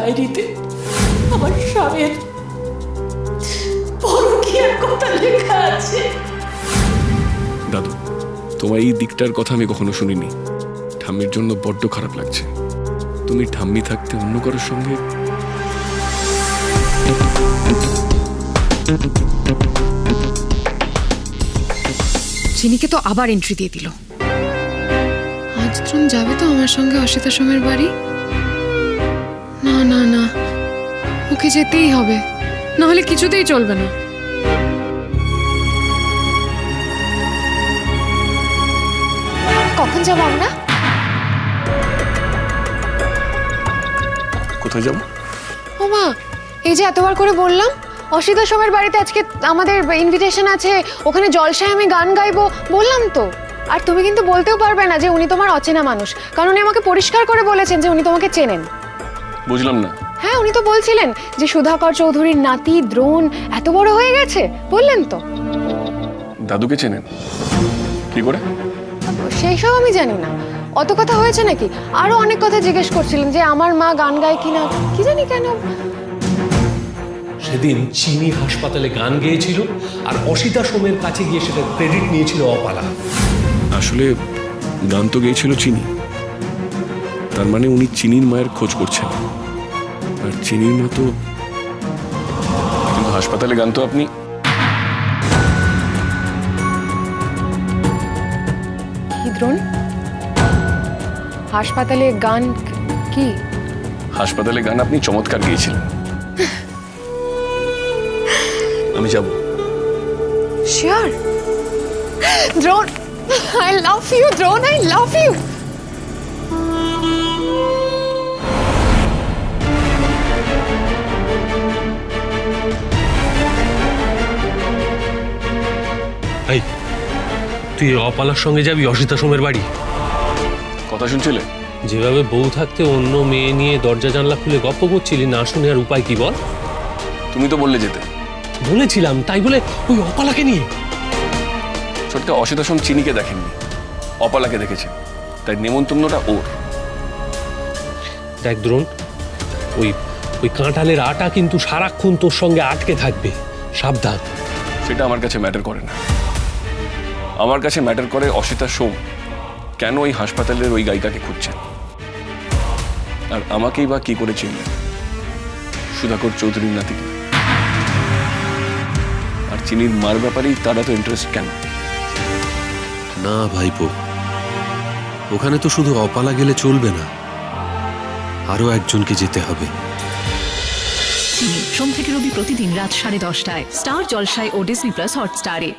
ডায়েরিতে আমার স্বামীর পরকীয়ার কথা লেখা আছে। দাদু, তোমার এই দিকটার কথা আমি কখনো শুনিনি। ঠাম্মির জন্য বড্ড খারাপ লাগছে। তুমি ঠাম্মি থাকতে অন্য কারোর সঙ্গে। চিনিকে তো আবার এন্ট্রি দিয়ে দিল। আজ ধ্রুম যাবে তো আমার সঙ্গে অসিতা সোমের বাড়ি? না না না, ওকে যেতেই হবে, না হলে কিছুতেই চলবে না। কখন যাবো আমরা? কোথায় যাব? ও মা, এই যে এতবার করে বললাম অসিতা সোমের বাড়িতে আজকে আমাদের ইনভিটেশন আছে, ওখানে জলসায় আমি গান গাইবো, বললাম তো। আর তুমি কিন্তু বলতেও পারবে না যে উনি তোমার অচেনা মানুষ, কারণ উনি আমাকে পরিষ্কার করে বলেছেন যে উনি তোমাকে চেনেন। বুঝলাম না। হ্যাঁ, উনি তো বলছিলেন যে সুধাকর চৌধুরীর নাতি দ্রোণ এত বড় হয়ে গেছে, বললেন তো। দাদুকে চেনেন কি করে? সেই সব আমি জানি না, অত কথা হয়েছে নাকি? আরো অনেক কথা জিজ্ঞেস করছিলেন যে আমার মা গান গায় কিনা, কি জানি কেন। সেদিন চিনি হাসপাতালে গান গেয়েছিল আর অসিতা সোমের কাছে গিয়ে সেটা ক্রেডিট নিয়েছিল অপালা। আসলে গান তো গেয়েছিল চিনি, তার মানে উনি চিনির মায়ের খোঁজ করছেন। আর চিনির মা তো, কিন্তু হাসপাতালে গান তো আপনি। কি দ্রোণ? হাসপাতালে গান? কি হাসপাতালে গান আপনি চমৎকার গেয়েছিলেন। আমি যাব। Sure? Drona, I love you Drona, I love you. এই, তুই অপালার সঙ্গে যাবি অসিতা সোমের বাড়ি? কথা শুনছিলে? যেভাবে বউ থাকতে অন্য মেয়ে নিয়ে দরজা জানলা খুলে গপ্প করছিলি, না শুনে আর উপায় কি বল? তুমি তো বললে যেতে। বলেছিলাম, তাই বলে ওই অপালাকে নিয়ে? ছোটকা অসিতা সোম চিনিকে দেখেননি, অপালাকে দেখেছে, তাই নেমন্তন্নটা ওর। দেখ দ্রোণ, ওই ওই কাঁঠালের আটা কিন্তু সারাক্ষণ তোর সঙ্গে আটকে থাকবে, সাবধান। সেটা আমার কাছে ম্যাটার করে না। আমার কাছে ম্যাটার করে অসিতা সোম কেন ওই হাসপাতালের ওই গায়িকাকে খুঁজছেন, আর আমাকেই বা কি করে চিনলেন সুধাকর চৌধুরীর নাতিকে। আর চিনির মার ব্যাপারেই তারা তো ইন্টারেস্ট কেন? না ভাইপো, ওখানে তো শুধু অপালা গেলে চলবে না, আরো একজনকে যেতে হবে। সোম থেকে রবি প্রতিদিন রাত 10:30টায় স্টার জলসায় ও ডিজনি প্লাস হটস্টারে।